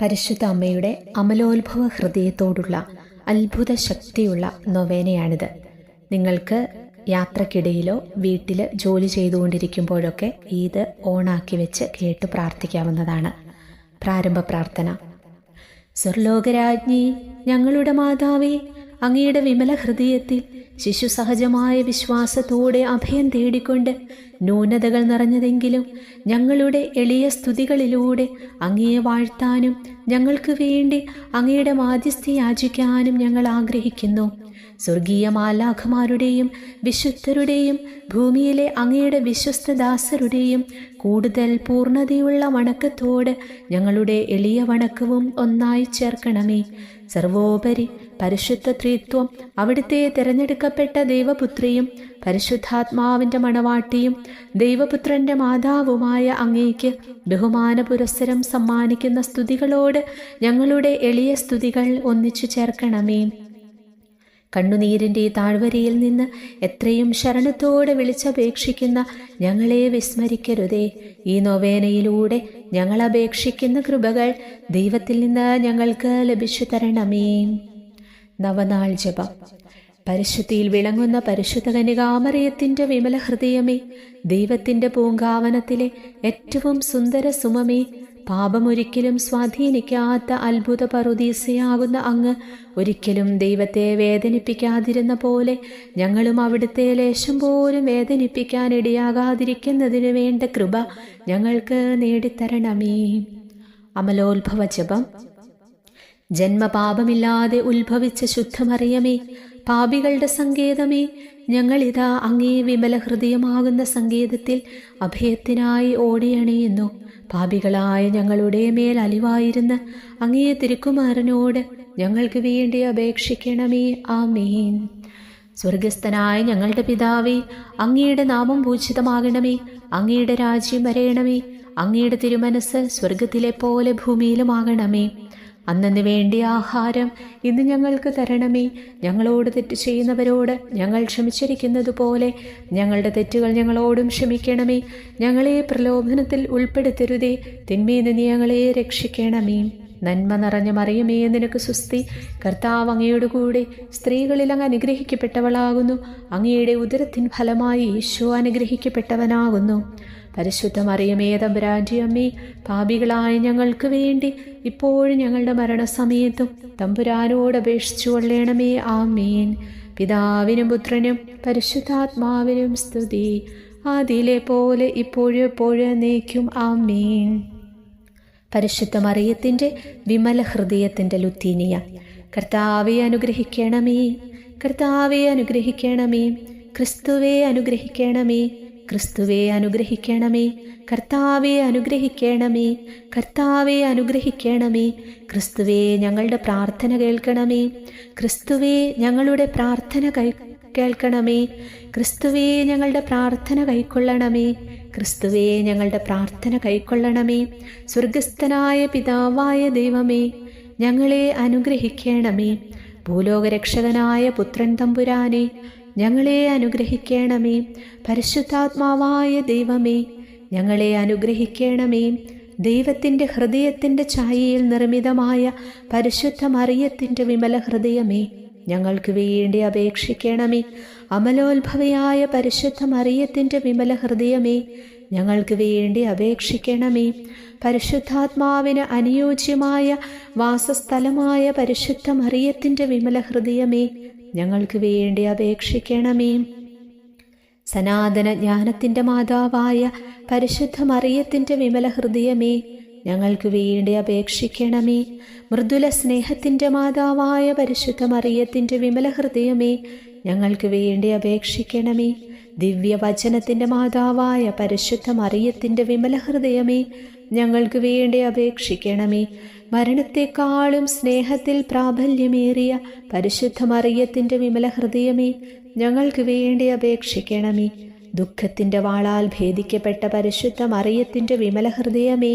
പരിശുദ്ധ അമ്മയുടെ അമലോത്ഭവ ഹൃദയത്തോടുള്ള അത്ഭുത ശക്തിയുള്ള നൊവേനയാണിത്. നിങ്ങൾക്ക് യാത്രക്കിടയിലോ വീട്ടിൽ ജോലി ചെയ്തുകൊണ്ടിരിക്കുമ്പോഴൊക്കെ ഇത് ഓണാക്കി വെച്ച് കേട്ട് പ്രാർത്ഥിക്കാവുന്നതാണ്. പ്രാരംഭ പ്രാർത്ഥന. സ്വർലോകരാജ്ഞി, ഞങ്ങളുടെ മാതാവേ, അങ്ങയുടെ വിമല ഹൃദയത്തിൽ ശിശു സഹജമായ വിശ്വാസത്തോടെ അഭയം തേടിക്കൊണ്ട് ന്യൂനതകൾ നിറഞ്ഞതെങ്കിലും ഞങ്ങളുടെ എളിയ സ്തുതികളിലൂടെ അങ്ങയെ വാഴ്ത്താനും ഞങ്ങൾക്ക് വേണ്ടി അങ്ങയുടെ മാധ്യസ്ഥ യാചിക്കാനും ഞങ്ങൾ ആഗ്രഹിക്കുന്നു. സ്വർഗീയ മാലാഖമാരുടെയും വിശുദ്ധരുടെയും ഭൂമിയിലെ അങ്ങയുടെ വിശ്വസ്തദാസരുടെയും കൂടുതൽ പൂർണ്ണതയുള്ള വണക്കത്തോട് ഞങ്ങളുടെ എളിയ വണക്കവും ഒന്നായി ചേർക്കണമേ. സർവോപരി പരിശുദ്ധ ത്രിത്വം, അവിടുത്തെ തിരഞ്ഞെടുക്കപ്പെട്ട ദൈവപുത്രിയും പരിശുദ്ധാത്മാവിൻ്റെ മണവാട്ടിയും ദൈവപുത്രൻ്റെ മാതാവുമായ അങ്ങേക്ക് ബഹുമാന പുരസ്സരം സമ്മാനിക്കുന്ന സ്തുതികളോട് ഞങ്ങളുടെ എളിയ സ്തുതികൾ ഒന്നിച്ചു ചേർക്കണമേ. കണ്ണുനീരിൻ്റെ താഴ്വരയിൽ നിന്ന് എത്രയും ശരണത്തോടെ വിളിച്ചപേക്ഷിക്കുന്ന ഞങ്ങളെ വിസ്മരിക്കരുതേ. ഈ നൊവേനയിലൂടെ ഞങ്ങൾ അപേക്ഷിക്കുന്ന കൃപകൾ ദൈവത്തിൽ നിന്ന് ഞങ്ങൾക്ക് ലഭിച്ചു തരണമേ. നവനാൾ ജപം. പരിശുദ്ധിയിൽ വിളങ്ങുന്ന പരിശുദ്ധ കന്യകാമറിയത്തിൻ്റെ വിമല ഹൃദയമേ, ദൈവത്തിൻ്റെ പൂങ്കാവനത്തിലെ ഏറ്റവും സുന്ദര സുമമേ, പാപമൊരിക്കലും സ്വാധീനിക്കാത്ത അത്ഭുത പറുദീസയാകുന്ന അങ്ങ് ഒരിക്കലും ദൈവത്തെ വേദനിപ്പിക്കാതിരുന്ന പോലെ ഞങ്ങളും അവിടുത്തെ ലേശം പോലും വേദനിപ്പിക്കാൻ ഇടയാകാതിരിക്കുന്നതിനു വേണ്ട കൃപ ഞങ്ങൾക്ക് നേടിത്തരണമേ. അമലോത്ഭവ ജപം. ജന്മപാപമില്ലാതെ ഉത്ഭവിച്ച ശുദ്ധമറിയമേ, പാപികളുടെ സങ്കേതമേ, ഞങ്ങളിതാ അങ്ങേ വിമല ഹൃദയമാകുന്ന സങ്കേതത്തിൽ അഭയത്തിനായി ഓടിയണയുന്നു. പാപികളായ ഞങ്ങളുടെ മേൽ അലിവായിരുന്ന അങ്ങേ തിരുക്കുമാരനോട് ഞങ്ങൾക്ക് വേണ്ടി അപേക്ഷിക്കണമേ. ആമേൻ. സ്വർഗസ്ഥനായ ഞങ്ങളുടെ പിതാവേ, അങ്ങയുടെ നാമം പൂജിതമാകണമേ. അങ്ങയുടെ രാജ്യം വരയണമേ. അങ്ങയുടെ തിരുമനസ് സ്വർഗത്തിലെ പോലെ ഭൂമിയിലുമാകണമേ. അന്നന്ന് വേണ്ടിയ ആഹാരം ഇന്ന് ഞങ്ങൾക്ക് തരണമേ. ഞങ്ങളോട് തെറ്റ് ചെയ്യുന്നവരോട് ഞങ്ങൾ ക്ഷമിച്ചിരിക്കുന്നത് പോലെ ഞങ്ങളുടെ തെറ്റുകൾ ഞങ്ങളോടും ക്ഷമിക്കണമേ. ഞങ്ങളെ പ്രലോഭനത്തിൽ ഉൾപ്പെടുത്തരുതേ. തിന്മയിൽ നിന്ന് ഞങ്ങളെ രക്ഷിക്കണമേ. നന്മ നിറഞ്ഞ മറിയമേ, നിനക്ക് സുസ്തി. കർത്താവ് അങ്ങയുടെ കൂടെ സ്ത്രീകളിൽ അങ്ങ് അനുഗ്രഹിക്കപ്പെട്ടവളാകുന്നു. അങ്ങയുടെ ഉദരത്തിൻ ഫലമായി ഈശോ അനുഗ്രഹിക്കപ്പെട്ടവനാകുന്നു. പരിശുദ്ധ മറിയമേ, തമ്പുരാൻ്റെ അമ്മേ, പാപികളായ ഞങ്ങൾക്ക് വേണ്ടി ഇപ്പോഴും ഞങ്ങളുടെ മരണസമയത്തും തമ്പുരാനോട് അപേക്ഷിച്ചു കൊള്ളണമേ. ആമേൻ. പിതാവിനും പുത്രനും പരിശുദ്ധാത്മാവിനും സ്തുതി, ആദിയിലെ പോലെ ഇപ്പോഴും എപ്പോഴും എന്നേക്കും. ആമേൻ. പരിശുദ്ധ മറിയത്തിൻ്റെ വിമല ഹൃദയത്തിൻ്റെ ലുത്തീനിയ. കർത്താവെ അനുഗ്രഹിക്കണമേ. കർത്താവെ അനുഗ്രഹിക്കണമേ. ക്രിസ്തുവെ അനുഗ്രഹിക്കണമേ. ക്രിസ്തുവെ അനുഗ്രഹിക്കണമേ. കർത്താവെ അനുഗ്രഹിക്കണമേ. കർത്താവെ അനുഗ്രഹിക്കണമേ. ക്രിസ്തുവെ ഞങ്ങളുടെ പ്രാർത്ഥന കേൾക്കണമേ. ക്രിസ്തുവെ ഞങ്ങളുടെ പ്രാർത്ഥന കേൾക്കണമേ. ക്രിസ്തുവെ ഞങ്ങളുടെ പ്രാർത്ഥന കൈക്കൊള്ളണമേ. ക്രിസ്തുവെ ഞങ്ങളുടെ പ്രാർത്ഥന കൈക്കൊള്ളണമേ. സ്വർഗസ്ഥനായ പിതാവായ ദൈവമേ, ഞങ്ങളെ അനുഗ്രഹിക്കണമേ. ഭൂലോകരക്ഷകനായ പുത്രൻ തമ്പുരാനെ, ഞങ്ങളെ അനുഗ്രഹിക്കണമേ. പരിശുദ്ധാത്മാവായ ദൈവമേ, ഞങ്ങളെ അനുഗ്രഹിക്കണമേ. ദൈവത്തിൻ്റെ ഹൃദയത്തിൻ്റെ ഛായയിൽ നിർമ്മിതമായ പരിശുദ്ധ മറിയത്തിൻ്റെ വിമല ഹൃദയമേ, ഞങ്ങൾക്ക് വേണ്ടി അപേക്ഷിക്കണമേ. അമലോത്ഭവയായ പരിശുദ്ധ മറിയത്തിൻ്റെ വിമല ഹൃദയമേ, ഞങ്ങൾക്ക് വേണ്ടി അപേക്ഷിക്കണമേ. പരിശുദ്ധാത്മാവിന് അനുയോജ്യമായ വാസസ്ഥലമായ പരിശുദ്ധ മറിയത്തിൻ്റെ വിമല ഹൃദയമേ, ഞങ്ങൾക്ക് വേണ്ടി അപേക്ഷിക്കണമേ. സനാതന ജ്ഞാനത്തിൻ്റെ മാതാവായ പരിശുദ്ധ മറിയത്തിൻ്റെ വിമല ഹൃദയമേ, ഞങ്ങൾക്ക് വേണ്ടി അപേക്ഷിക്കണമേ. മൃദുല സ്നേഹത്തിൻ്റെ മാതാവായ പരിശുദ്ധ മറിയത്തിൻ്റെ വിമല ഹൃദയമേ, ഞങ്ങൾക്ക് വേണ്ടി അപേക്ഷിക്കണമേ. ദിവ്യവചനത്തിൻ്റെ മാതാവായ പരിശുദ്ധ മറിയത്തിൻ്റെ വിമല ഹൃദയമേ, ഞങ്ങൾക്ക് വേണ്ടി അപേക്ഷിക്കണമേ. മരണത്തെക്കാളും സ്നേഹത്തിൽ പ്രാബല്യമേറിയ പരിശുദ്ധ മറിയത്തിൻ്റെ വിമല ഹൃദയമേ, ഞങ്ങൾക്ക് വേണ്ടി അപേക്ഷിക്കണമേ. ദുഃഖത്തിൻ്റെ വാളാൽ ഭേദിക്കപ്പെട്ട പരിശുദ്ധ മറിയത്തിൻ്റെ വിമല ഹൃദയമേ,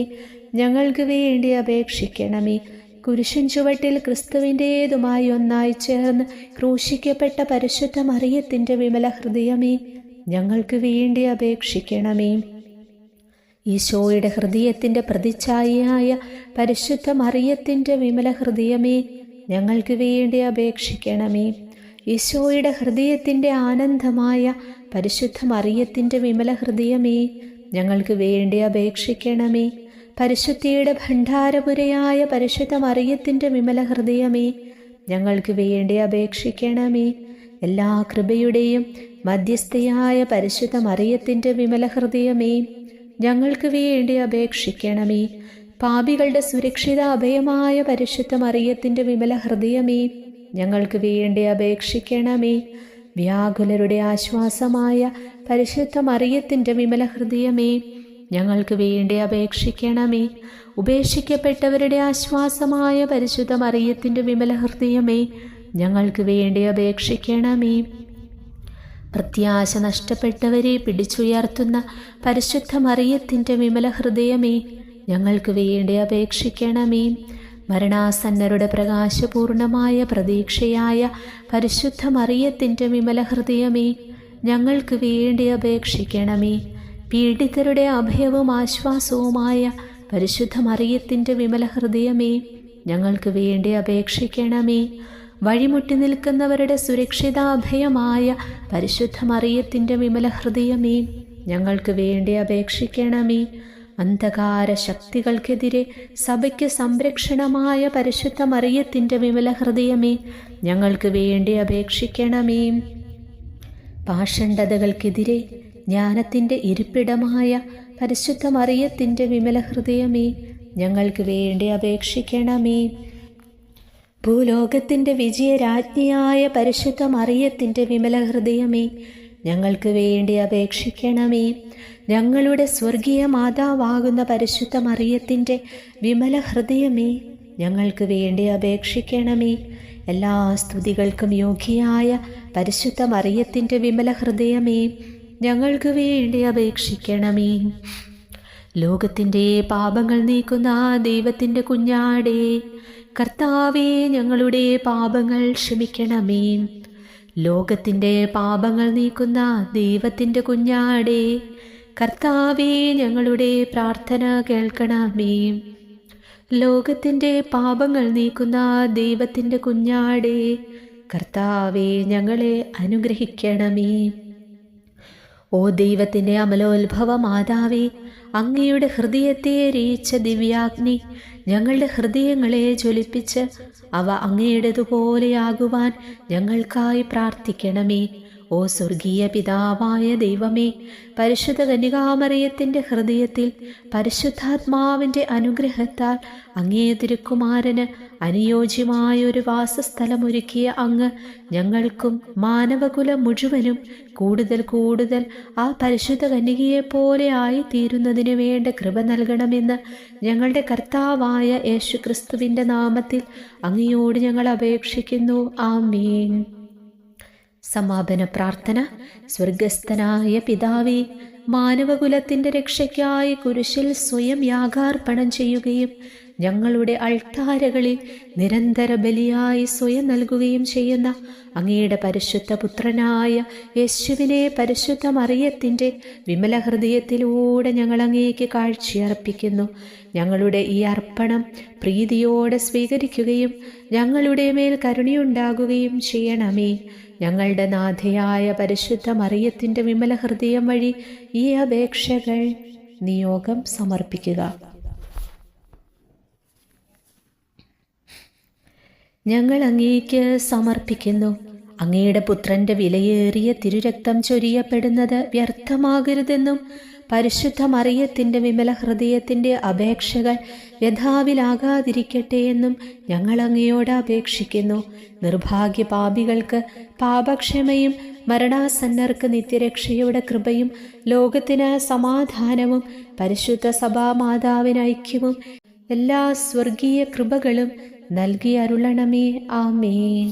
ഞങ്ങൾക്ക് വേണ്ടി അപേക്ഷിക്കണമേ. കുരിശൻ ചുവട്ടിൽ ക്രിസ്തുവിൻ്റേതുമായി ഒന്നായി ചേർന്ന് ക്രൂശിക്കപ്പെട്ട പരിശുദ്ധ മറിയത്തിൻ്റെ വിമല ഹൃദയമേ, ഞങ്ങൾക്ക് വേണ്ടി അപേക്ഷിക്കണമേ. ഈശോയുടെ ഹൃദയത്തിൻ്റെ പ്രതിച്ഛായയായ പരിശുദ്ധ മറിയത്തിൻ്റെ വിമല ഹൃദയമേ, ഞങ്ങൾക്ക് വേണ്ടി അപേക്ഷിക്കണമേ. ഈശോയുടെ ഹൃദയത്തിൻ്റെ ആനന്ദമായ പരിശുദ്ധ മറിയത്തിൻ്റെ വിമല ഹൃദയമേ, ഞങ്ങൾക്ക് വേണ്ടി അപേക്ഷിക്കണമേ. പരിശുദ്ധിയുടെ ഭണ്ഡാരപുരയായ പരിശുദ്ധ മറിയത്തിൻ്റെ വിമല ഹൃദയമേ, ഞങ്ങൾക്ക് വേണ്ടി അപേക്ഷിക്കണമേ. എല്ലാ കൃപയുടെയും മധ്യസ്ഥയായ പരിശുദ്ധ മറിയത്തിൻ്റെ വിമല ഹൃദയമേ, ഞങ്ങൾക്ക് വേണ്ടി അപേക്ഷിക്കണമേ. പാപികളുടെ സുരക്ഷിത അഭയമായ പരിശുദ്ധ മറിയത്തിൻ്റെ വിമല ഹൃദയമേ, ഞങ്ങൾക്ക് വേണ്ടി അപേക്ഷിക്കണമേ. വ്യാകുലരുടെ ആശ്വാസമായ പരിശുദ്ധ മറിയത്തിൻ്റെ വിമല ഹൃദയമേ, ഞങ്ങൾക്ക് വേണ്ടി അപേക്ഷിക്കണമേ. ഉപേക്ഷിക്കപ്പെട്ടവരുടെ ആശ്വാസമായ പരിശുദ്ധ മറിയത്തിൻ്റെ വിമല ഹൃദയമേ, ഞങ്ങൾക്ക് വേണ്ടി അപേക്ഷിക്കണമേ. പ്രത്യാശ നഷ്ടപ്പെട്ടവരെ പിടിച്ചുയർത്തുന്ന പരിശുദ്ധ മറിയത്തിൻ്റെ വിമല ഹൃദയമേ, ഞങ്ങൾക്ക് വേണ്ടി അപേക്ഷിക്കണമേ. മരണാസന്നരുടെ പ്രകാശപൂർണമായ പ്രതീക്ഷയായ പരിശുദ്ധ മറിയത്തിൻ്റെ വിമല ഹൃദയമേ, ഞങ്ങൾക്ക് വേണ്ടി അപേക്ഷിക്കണമേ. പീഡിതരുടെ അഭയവും ആശ്വാസവുമായ പരിശുദ്ധ മറിയത്തിൻ്റെ വിമല ഹൃദയമേ, ഞങ്ങൾക്ക് വേണ്ടി അപേക്ഷിക്കണമേ. വഴിമുട്ടി നിൽക്കുന്നവരുടെ സുരക്ഷിതാഭയമായ പരിശുദ്ധ മറിയത്തിൻ്റെ വിമല ഹൃദയമേ, ഞങ്ങൾക്ക് വേണ്ടി അപേക്ഷിക്കണമേ. അന്ധകാര ശക്തികൾക്കെതിരെ സഭയ്ക്ക് സംരക്ഷണമായ പരിശുദ്ധ മറിയത്തിൻ്റെ വിമല ഹൃദയമേ, ഞങ്ങൾക്ക് വേണ്ടി അപേക്ഷിക്കണമേ. പാഷണ്ഡതകൾക്കെതിരെ ജ്ഞാനത്തിൻ്റെ ഇരിപ്പിടമായ പരിശുദ്ധ മറിയത്തിൻ്റെ വിമല ഹൃദയമേ, ഞങ്ങൾക്ക് വേണ്ടി അപേക്ഷിക്കണമേ. ഭൂലോകത്തിൻ്റെ വിജയരാജ്ഞിയായ പരിശുദ്ധ മറിയത്തിൻ്റെ വിമല ഹൃദയമേ, ഞങ്ങൾക്ക് വേണ്ടി അപേക്ഷിക്കണമേ. ഞങ്ങളുടെ സ്വർഗീയ മാതാവാകുന്ന പരിശുദ്ധ മറിയത്തിൻ്റെ വിമല ഹൃദയമേ, ഞങ്ങൾക്ക് വേണ്ടി അപേക്ഷിക്കണമേ. എല്ലാ സ്തുതികൾക്കും യോഗ്യയായ പരിശുദ്ധ മറിയത്തിൻ്റെ വിമല ഹൃദയമേ, ഞങ്ങൾക്ക് വേണ്ടി അപേക്ഷിക്കണമേ. ലോകത്തിൻ്റെ പാപങ്ങൾ നീക്കുന്ന ദൈവത്തിൻ്റെ കുഞ്ഞാടേ, കർത്താവേ, ഞങ്ങളുടെ പാപങ്ങൾ ക്ഷമിക്കണമേ. ലോകത്തിൻ്റെ പാപങ്ങൾ നീക്കുന്ന ദൈവത്തിൻ്റെ കുഞ്ഞാടേ, കർത്താവേ, ഞങ്ങളുടെ പ്രാർത്ഥന കേൾക്കണമേ. ലോകത്തിൻ്റെ പാപങ്ങൾ നീക്കുന്ന ദൈവത്തിൻ്റെ കുഞ്ഞാടേ, കർത്താവേ, ഞങ്ങളെ അനുഗ്രഹിക്കണമേ. ഓ ദൈവത്തിൻ്റെ അമലോത്ഭവ മാതാവേ, അങ്ങയുടെ ഹൃദയത്തെ എരിയിച്ച ദിവ്യാഗ്നി ഞങ്ങളുടെ ഹൃദയങ്ങളെ ജ്വലിപ്പിച്ച് അവ അങ്ങയുടേതുപോലെയാകുവാൻ ഞങ്ങൾക്കായി പ്രാർത്ഥിക്കണമേ. ഓ സ്വർഗീയ പിതാവായ ദൈവമേ, പരിശുദ്ധ കന്യകാമറിയത്തിൻ്റെ ഹൃദയത്തിൽ പരിശുദ്ധാത്മാവിൻ്റെ അനുഗ്രഹത്താൽ അങ്ങേ തിരുക്കുമാരന് അനുയോജ്യമായൊരു വാസസ്ഥലമൊരുക്കിയ അങ്ങ് ഞങ്ങൾക്കും മാനവകുലം മുഴുവനും കൂടുതൽ കൂടുതൽ ആ പരിശുദ്ധ കന്യകയെപ്പോലെ ആയിത്തീരുന്നതിന് വേണ്ട കൃപ നൽകണമെന്ന് ഞങ്ങളുടെ കർത്താവായ യേശുക്രിസ്തുവിൻ്റെ നാമത്തിൽ അങ്ങയോട് ഞങ്ങൾ അപേക്ഷിക്കുന്നു. ആമേൻ. സമാപന പ്രാർത്ഥന. സ്വർഗസ്ഥനായ പിതാവേ, മാനവകുലത്തിൻ്റെ രക്ഷയ്ക്കായി കുരിശിൽ സ്വയം യാഗാർപ്പണം ചെയ്യുകയും ഞങ്ങളുടെ അൾത്താരകളിൽ നിരന്തര ബലിയായി സ്വയം നൽകുകയും ചെയ്യുന്ന അങ്ങയുടെ പരിശുദ്ധ പുത്രനായ യേശുവിനെ പരിശുദ്ധ മറിയത്തിൻ്റെ വിമല ഹൃദയത്തിലൂടെ ഞങ്ങൾ അങ്ങേക്ക് കാഴ്ചയർപ്പിക്കുന്നു. ഞങ്ങളുടെ ഈ അർപ്പണം പ്രീതിയോടെ സ്വീകരിക്കുകയും ഞങ്ങളുടെ മേൽ കരുണയുണ്ടാകുകയും ചെയ്യണമേ. ഞങ്ങളുടെ നാഥയായ പരിശുദ്ധ മറിയത്തിൻ്റെ വിമല ഹൃദയം വഴി ഈ അപേക്ഷകൾ നിയോഗം സമർപ്പിക്കുക. ഞങ്ങൾ അങ്ങേക്ക് സമർപ്പിക്കുന്നു. അങ്ങയുടെ പുത്രൻ്റെ വിലയേറിയ തിരുരക്തം ചൊരിയപ്പെടുന്നത് വ്യർത്ഥമാകരുതെന്നും പരിശുദ്ധ മറിയത്തിൻ്റെ വിമല ഹൃദയത്തിൻ്റെ അപേക്ഷകൾ യഥാവിലാകാതിരിക്കട്ടെ എന്നും ഞങ്ങൾ അങ്ങയോട് അപേക്ഷിക്കുന്നു. നിർഭാഗ്യ പാപികൾക്ക് പാപക്ഷമയും മരണാസന്നർക്ക് നിത്യരക്ഷയുടെ കൃപയും ലോകത്തിന് സമാധാനവും പരിശുദ്ധ സഭാമാതാവിന് ഐക്യവും എല്ലാ സ്വർഗീയ കൃപകളും നൽകി അരുളണമേ. ആമേൻ.